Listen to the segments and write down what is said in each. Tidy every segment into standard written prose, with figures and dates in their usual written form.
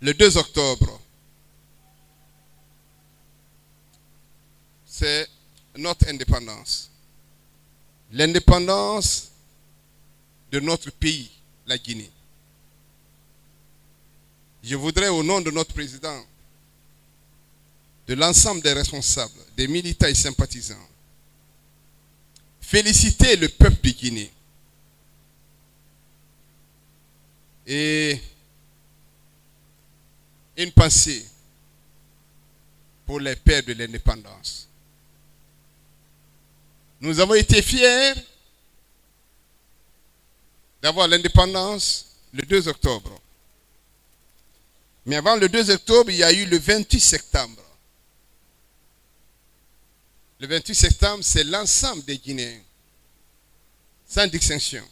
Le 2 octobre, c'est notre indépendance. L'indépendance de notre pays, la Guinée. Je voudrais, au nom de notre président, de l'ensemble des responsables, des militants et sympathisants, féliciter le peuple de Guinée et une pensée pour les pères de l'indépendance. Nous avons été fiers d'avoir l'indépendance le 2 octobre. Mais avant le 2 octobre, il y a eu le 28 septembre. Le 28 septembre, c'est l'ensemble des Guinéens, sans distinction.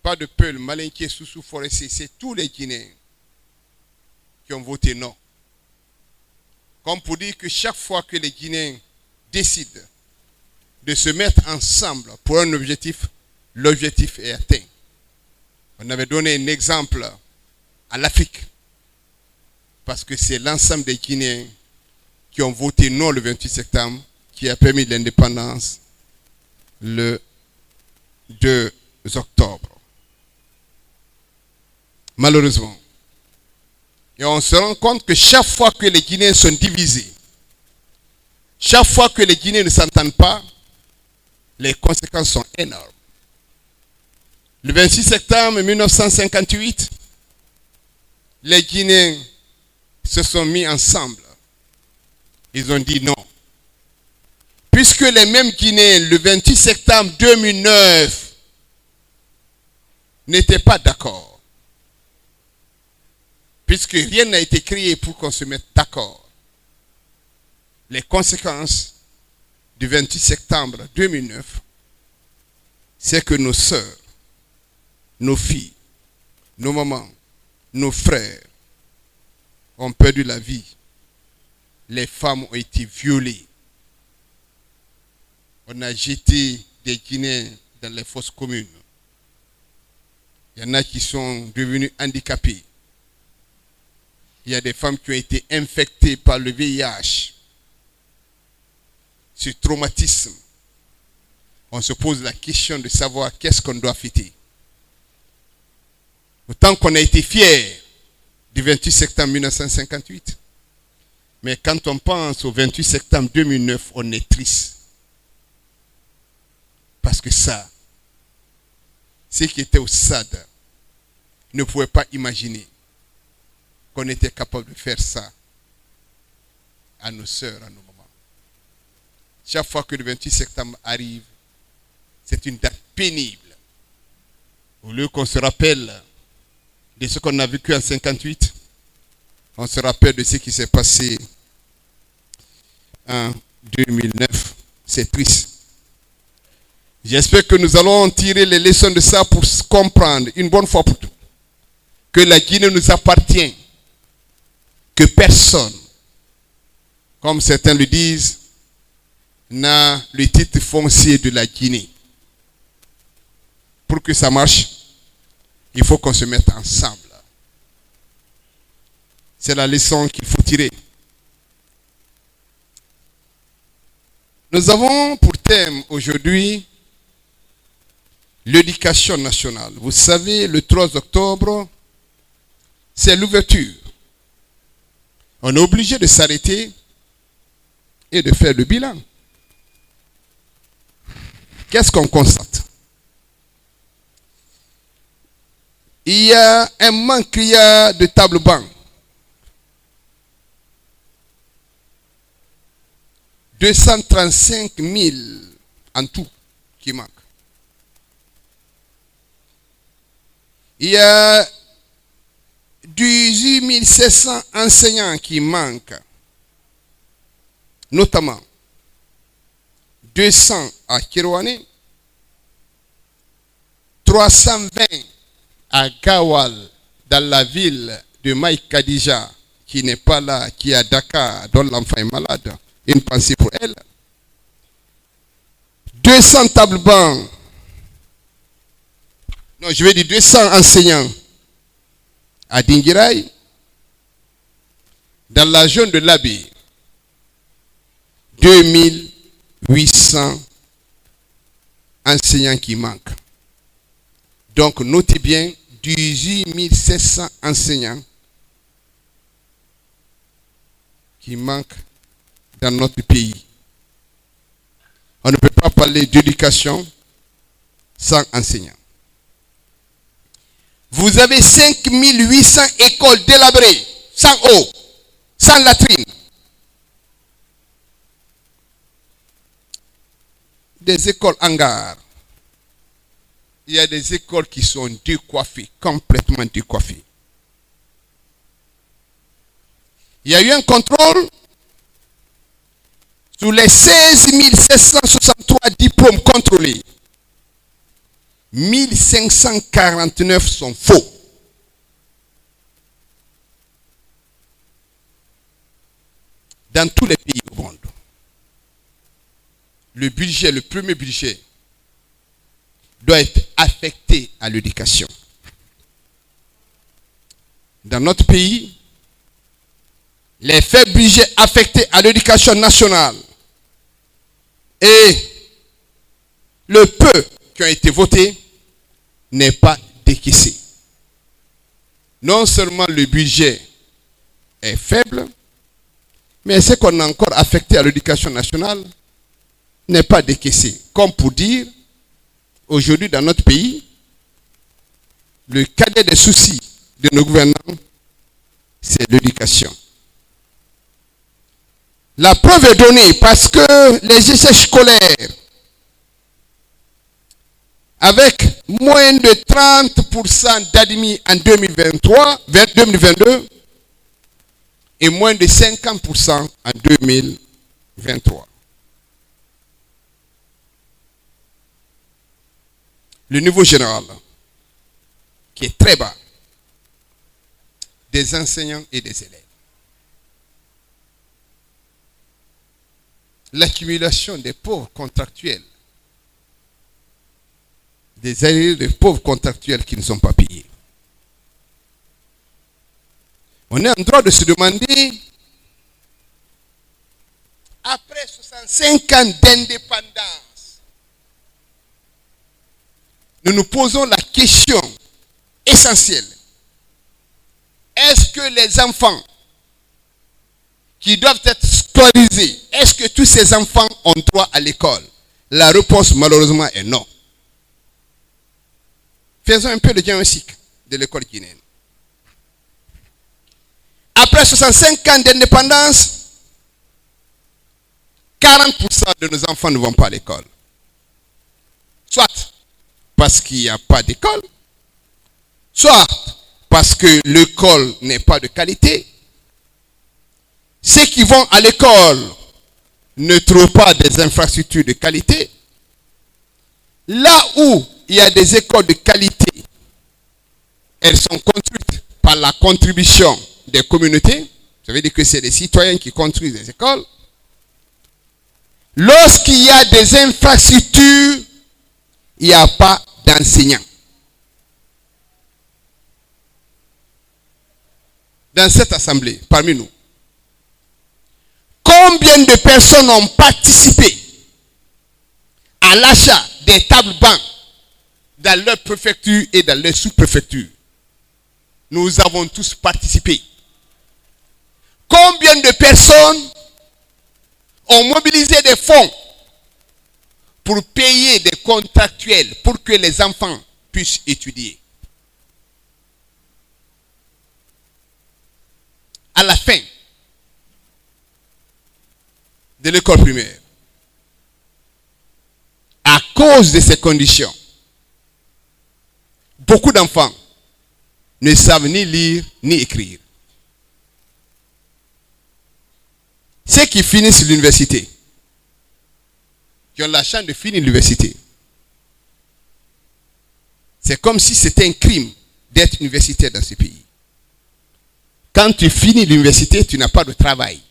Pas de Peul, Malinké, Soussou, Forestier, c'est tous les Guinéens qui ont voté non. Comme pour dire que chaque fois que les Guinéens décident de se mettre ensemble pour un objectif, l'objectif est atteint. On avait donné un exemple à l'Afrique, parce que c'est l'ensemble des Guinéens qui ont voté non le 28 septembre, qui a permis l'indépendance le 2 octobre. Malheureusement. Et on se rend compte que chaque fois que les Guinéens sont divisés, chaque fois que les Guinéens ne s'entendent pas, les conséquences sont énormes. Le 26 septembre 1958, les Guinéens se sont mis ensemble. Ils ont dit non. Puisque les mêmes Guinéens, le 28 septembre 2009, n'étaient pas d'accord. Puisque rien n'a été créé pour qu'on se mette d'accord. Les conséquences du 28 septembre 2009, c'est que nos sœurs, nos filles, nos mamans, nos frères ont perdu la vie. Les femmes ont été violées. On a jeté des Guinéens dans les fosses communes. Il y en a qui sont devenus handicapés. Il y a des femmes qui ont été infectées par le VIH. Ce traumatisme, on se pose la question de savoir qu'est-ce qu'on doit fêter. Autant qu'on a été fiers du 28 septembre 1958, mais quand on pense au 28 septembre 2009, on est triste. Parce que ça, ceux qui étaient au SAD ne pouvaient pas imaginer qu'on était capable de faire ça à nos sœurs, à nos mamans. Chaque fois que le 28 septembre arrive, c'est une date pénible. Au lieu qu'on se rappelle de ce qu'on a vécu en 58, on se rappelle de ce qui s'est passé en 2009. C'est triste. J'espère que nous allons tirer les leçons de ça pour comprendre une bonne fois pour toutes que la Guinée nous appartient, que personne, comme certains le disent, n'a le titre foncier de la Guinée. Pour que ça marche, il faut qu'on se mette ensemble. C'est la leçon qu'il faut tirer. Nous avons pour thème aujourd'hui l'éducation nationale. Vous savez, le 3 octobre, c'est l'ouverture. On est obligé de s'arrêter et de faire le bilan. Qu'est-ce qu'on constate? Il y a un manque de table-banc. 235 000 en tout qui manquent. Il y a 18 700 enseignants qui manquent, notamment 200 à Kirouane, 320 à Gawal, dans la ville de Maïk Kadija, qui n'est pas là, qui est à Dakar, dont l'enfant est malade. Une pensée pour elle. 200 tables-bancs. Non, je vais dire 200 enseignants à Dinguiraï, Dans la zone de l'Abbé, 2800 enseignants qui manquent. Donc, notez bien, 18 700 enseignants qui manquent dans notre pays. On ne peut pas parler d'éducation sans enseignants. Vous avez 5800 écoles délabrées, sans eau, sans latrine. Des écoles hangars. Il y a des écoles qui sont décoiffées, complètement décoiffées. Il y a eu un contrôle sur les 16 763 diplômes contrôlés. 1549 sont faux. Dans tous les pays au monde. Le budget, le premier budget, doit être affecté à l'éducation. Dans notre pays, les faibles budgets affectés à l'éducation nationale et le peu qui ont été votés n'est pas décaissé. Non seulement le budget est faible, mais ce qu'on a encore affecté à l'éducation nationale n'est pas décaissé. Comme pour dire, aujourd'hui dans notre pays, le cadet des soucis de nos gouvernants, c'est l'éducation. La preuve est donnée parce que les essais scolaires, avec moins de 30% d'admis en 2022 et moins de 50% en 2023. Le niveau général, qui est très bas, des enseignants et des élèves. L'accumulation des pauvres contractuels, des années de pauvres contractuels qui ne sont pas payés. On est en droit de se demander, après 65 ans d'indépendance, nous nous posons la question essentielle. Est-ce que les enfants qui doivent être scolarisés, est-ce que tous ces enfants ont droit à l'école? La réponse malheureusement est non. Faisons un peu le diagnostic de l'école guinéenne. Après 65 ans d'indépendance, 40% de nos enfants ne vont pas à l'école. Soit parce qu'il n'y a pas d'école, soit parce que l'école n'est pas de qualité. Ceux qui vont à l'école ne trouvent pas des infrastructures de qualité. Là où il y a des écoles de qualité, elles sont construites par la contribution des communautés. Ça veut dire que c'est les citoyens qui construisent les écoles. Lorsqu'il y a des infrastructures, il n'y a pas d'enseignants. Dans cette assemblée, parmi nous, combien de personnes ont participé à l'achat des tables bancs dans leur préfecture et dans leur sous-préfecture? Nous avons tous participé. Combien de personnes ont mobilisé des fonds pour payer des contractuels pour que les enfants puissent étudier? À la fin de l'école primaire, à cause de ces conditions, beaucoup d'enfants ne savent ni lire ni écrire. Ceux qui finissent l'université, qui ont la chance de finir l'université, c'est comme si c'était un crime d'être universitaire dans ce pays. Quand tu finis l'université, tu n'as pas de travail.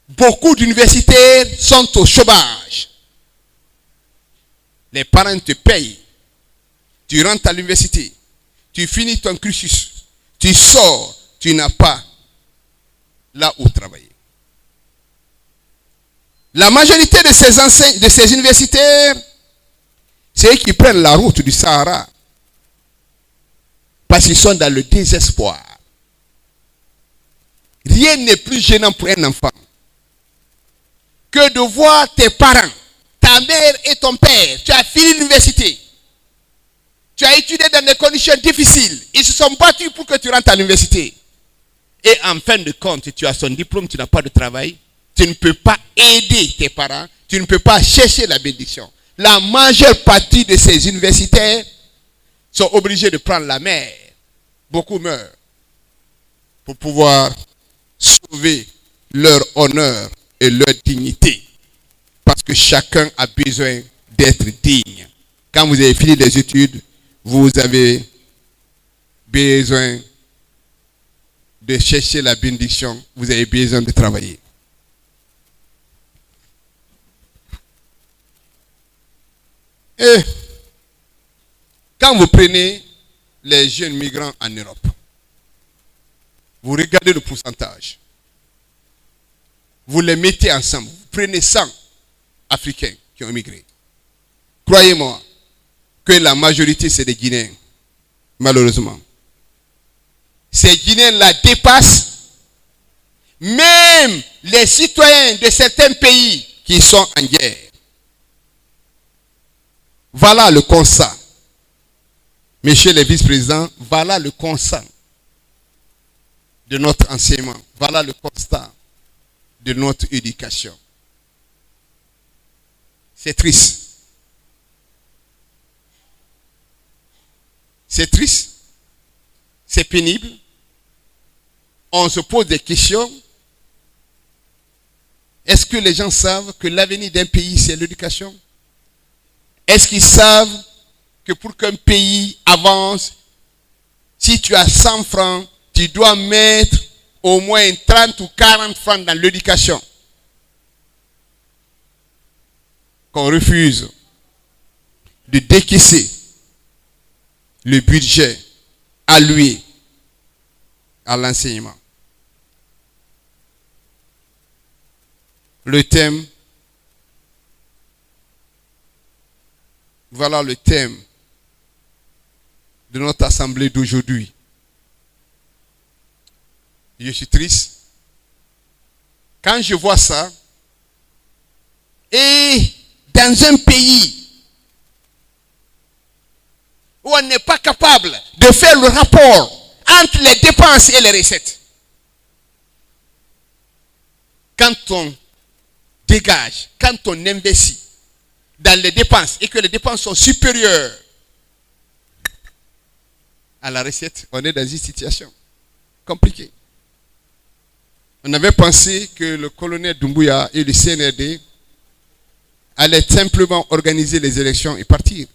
Beaucoup d'universitaires sont au chômage. Les parents te payent. Tu rentres à l'université. Tu finis ton cursus. Tu sors. Tu n'as pas là où travailler. La majorité de ces universitaires, c'est eux qui prennent la route du Sahara parce qu'ils sont dans le désespoir. Rien n'est plus gênant pour un enfant que de voir tes parents, ta mère et ton père. Tu as fini l'université. Tu as étudié dans des conditions difficiles. Ils se sont battus pour que tu rentres à l'université. Et en fin de compte, tu as son diplôme, tu n'as pas de travail. Tu ne peux pas aider tes parents. Tu ne peux pas chercher la bénédiction. La majeure partie de ces universitaires sont obligés de prendre la mer. Beaucoup meurent pour pouvoir sauver leur honneur et leur dignité. Parce que chacun a besoin d'être digne. Quand vous avez fini les études, vous avez besoin de chercher la bénédiction. Vous avez besoin de travailler. Et quand vous prenez les jeunes migrants en Europe, vous regardez le pourcentage. Vous les mettez ensemble. Vous prenez 100 Africains qui ont migré. Croyez-moi que la majorité, c'est des Guinéens. Malheureusement. Ces Guinéens-là dépassent même les citoyens de certains pays qui sont en guerre. Voilà le constat. Messieurs les vice-présidents, voilà le constat de notre enseignement. Voilà le constat de notre éducation. C'est triste. C'est triste. C'est pénible. On se pose des questions. Est-ce que les gens savent que l'avenir d'un pays, c'est l'éducation? Est-ce qu'ils savent que pour qu'un pays avance, si tu as 100 francs, tu dois mettre au moins 30 ou 40 francs dans l'éducation? Qu'on refuse de décaisser le budget alloué à l'enseignement. Le thème, voilà le thème de notre assemblée d'aujourd'hui. Je suis triste. Quand je vois ça, et dans un pays où on n'est pas capable de faire le rapport entre les dépenses et les recettes, quand on dégage, quand on investit dans les dépenses et que les dépenses sont supérieures à la recette, on est dans une situation compliquée. On avait pensé que le colonel Doumbouya et le CNRD allaient simplement organiser les élections et partir.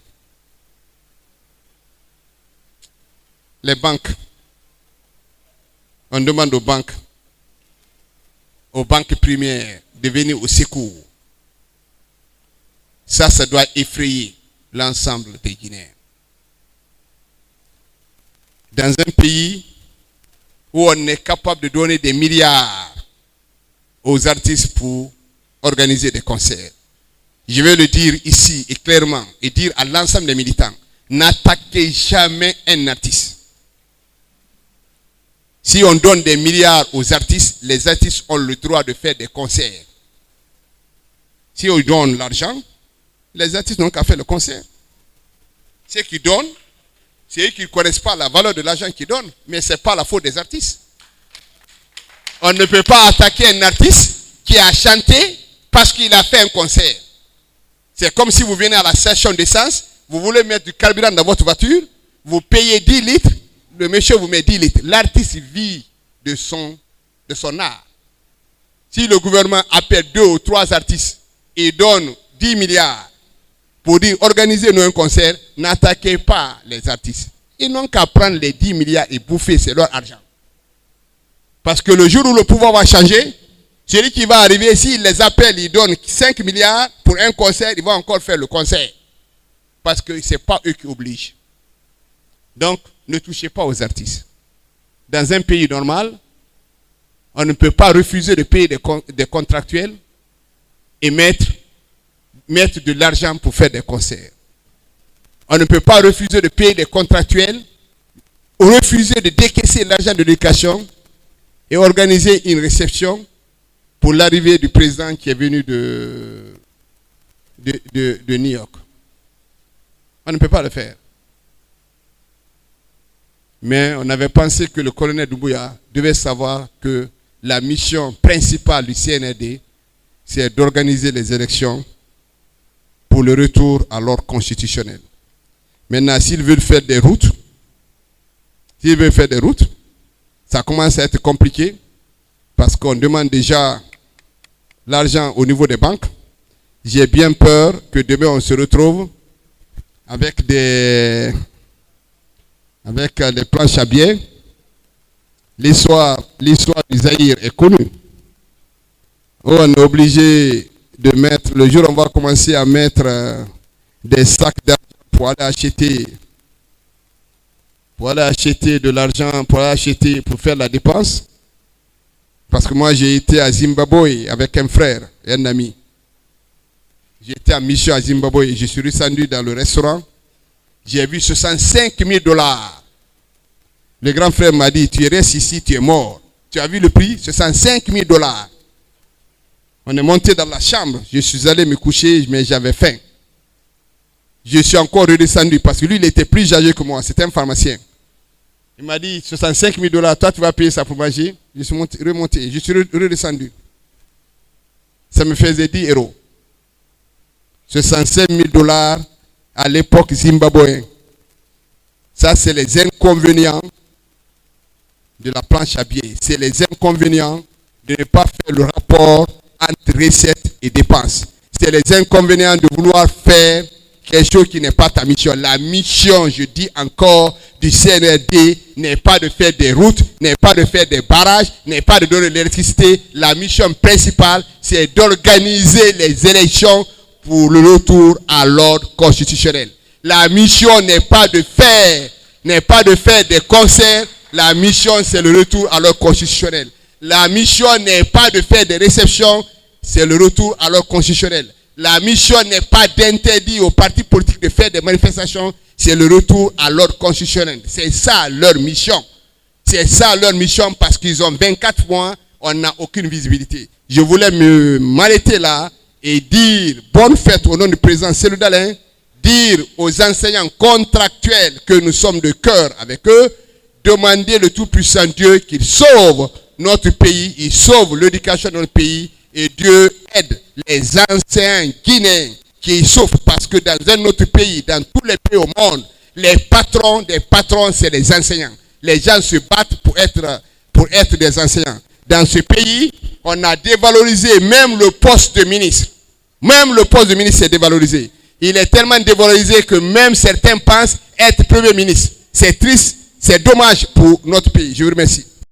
Les banques, on demande aux banques primaires de venir au secours. Ça doit effrayer l'ensemble des Guinéens. Dans un pays où on est capable de donner des milliards aux artistes pour organiser des concerts. Je vais le dire ici et clairement et dire à l'ensemble des militants, n'attaquez jamais un artiste. Si on donne des milliards aux artistes, les artistes ont le droit de faire des concerts. Si on donne l'argent, les artistes n'ont qu'à faire le concert. Ceux qui donnent, c'est eux qui ne connaissent pas la valeur de l'argent qu'ils donnent, mais ce n'est pas la faute des artistes. On ne peut pas attaquer un artiste qui a chanté parce qu'il a fait un concert. C'est comme si vous venez à la station d'essence, vous voulez mettre du carburant dans votre voiture, vous payez 10 litres, le monsieur vous met 10 litres. L'artiste vit de son art. Si le gouvernement appelle 2 ou 3 artistes et donne 10 milliards pour dire organisez-nous un concert, n'attaquez pas les artistes. Ils n'ont qu'à prendre les 10 milliards et bouffer, c'est leur argent. Parce que le jour où le pouvoir va changer, celui qui va arriver, s'il les appelle, il donne 5 milliards pour un concert, il va encore faire le concert. Parce que ce n'est pas eux qui obligent. Donc, ne touchez pas aux artistes. Dans un pays normal, On ne peut pas refuser de payer des contractuels et mettre de l'argent pour faire des concerts. On ne peut pas refuser de payer des contractuels ou refuser de décaisser l'argent de l'éducation et organiser une réception pour l'arrivée du président qui est venu de New York. On ne peut pas le faire. Mais on avait pensé que le colonel Doumbouya devait savoir que la mission principale du CNRD, c'est d'organiser les élections pour le retour à l'ordre constitutionnel. Maintenant, s'ils veulent faire des routes, ça commence à être compliqué parce qu'on demande déjà l'argent au niveau des banques. J'ai bien peur que demain on se retrouve avec les planches à billets. L'histoire du Zaïre est connue. On est obligé de mettre, le jour où on va commencer à mettre des sacs d'argent pour aller acheter de l'argent, pour faire la dépense. Parce que moi j'ai été à Zimbabwe avec un frère et un ami. J'étais en mission à Zimbabwe, je suis descendu dans le restaurant. J'ai vu $65,000. Le grand frère m'a dit, tu restes ici, tu es mort. Tu as vu le prix? $65,000. On est monté dans la chambre, je suis allé me coucher, mais j'avais faim. Je suis encore redescendu parce que lui, il était plus âgé que moi, c'était un pharmacien. Il m'a dit, $65,000, toi tu vas payer ça pour manger. Je suis remonté, je suis redescendu. Ça me faisait 10 €. $65,000 à l'époque zimbabwéenne. Ça, c'est les inconvénients de la planche à billets. C'est les inconvénients de ne pas faire le rapport entre recettes et dépenses. C'est les inconvénients de vouloir faire quelque chose qui n'est pas ta mission. La mission, je dis encore, du CNRD n'est pas de faire des routes, n'est pas de faire des barrages, n'est pas de donner de l'électricité. La mission principale, c'est d'organiser les élections pour le retour à l'ordre constitutionnel. La mission n'est pas de faire des concerts. La mission, c'est le retour à l'ordre constitutionnel. La mission n'est pas de faire des réceptions, c'est le retour à l'ordre constitutionnel. La mission n'est pas d'interdire aux partis politiques de faire des manifestations, c'est le retour à l'ordre constitutionnel. C'est ça leur mission. C'est ça leur mission parce qu'ils ont 24 mois, on n'a aucune visibilité. Je voulais m'arrêter là et dire bonne fête au nom du président Cellou Dalein, dire aux enseignants contractuels que nous sommes de cœur avec eux, demander le Tout-Puissant Dieu qu'il sauve notre pays, il sauve l'éducation de notre pays et Dieu aide les enseignants guinéens qui souffrent parce que dans un autre pays, dans tous les pays au monde, les patrons des patrons, c'est les enseignants. Les gens se battent pour être des enseignants. Dans ce pays, on a dévalorisé même le poste de ministre. Même le poste de ministre est dévalorisé. Il est tellement dévalorisé que même certains pensent être Premier ministre. C'est triste, c'est dommage pour notre pays. Je vous remercie.